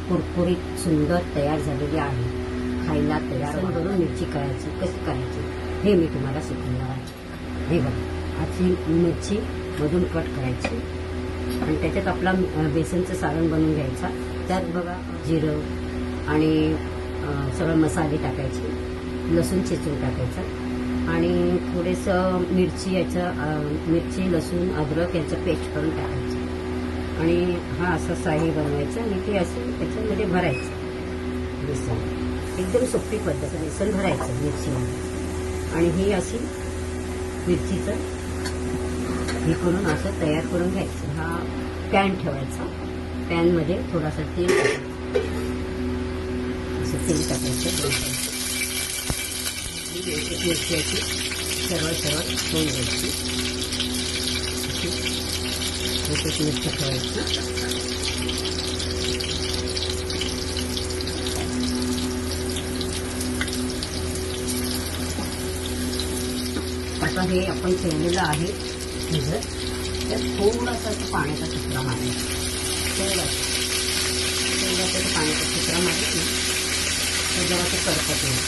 कुरकुरीत सुंदर तयार झालेली आहे. खायला तयार करून मिरची करायची कशी करायची हे मी तुम्हाला शिकवणार आहे. हे बघा, अशी मिरची मधून कट करायची आणि त्याच्यात आपला बेसनचं सारण बनवून घ्यायचा. त्यात बघा जिरं आणि सगळं मसाले टाकायचे, लसूण चेचून टाकायचं आणि थोडेसं मिरची लसूण अद्रक याचं पेस्ट करून टाकायचं आणि हा असा साही बनवायचा आणि ते असं त्याच्यामध्ये भरायचं. बेसन एकदम सोपी पद्धत, बेसन भरायचं मिरचीमध्ये आणि ही अशी मिरचीचं हे करून असं तयार करून घ्यायचं. हा पॅन ठेवायचा, पॅनमध्ये थोडासा तेल असं तेल टाकायचं. मिरची अशी सरळ ठेवून घ्यायची. एक मिरची ठेवायची. आता हे आपण ठेवलेलं आहे भिजत, त्यात थोडासा पाण्याचा चित्रा मारायचा. थोडासा पाण्याचा चित्रा मारायचा तर जरा ते करपत नाही.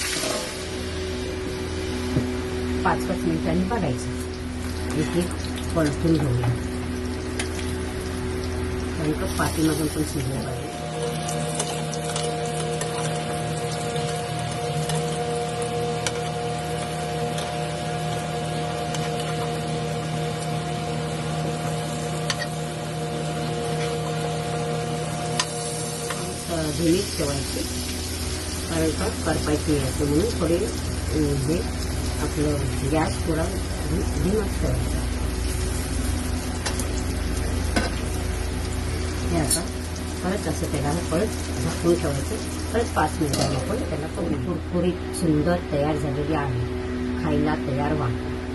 5-5 मिनिटांनी बघायचं. एक पलटून घेऊया, कारण का पातीमधून पण शिजलं पाहिजे. धुनीच ठेवायची, कारण का करपायची यायचं म्हणून थोडे हे आपलं गॅस थोडा धीमाच ठेवायचा. हे आता परत असं त्याला परत झाकून ठेवायचं. परत 5 मिनिटांनी आपण त्याला कुरकुरीत सुंदर तयार झालेली आहे. खायला तयार व्हा.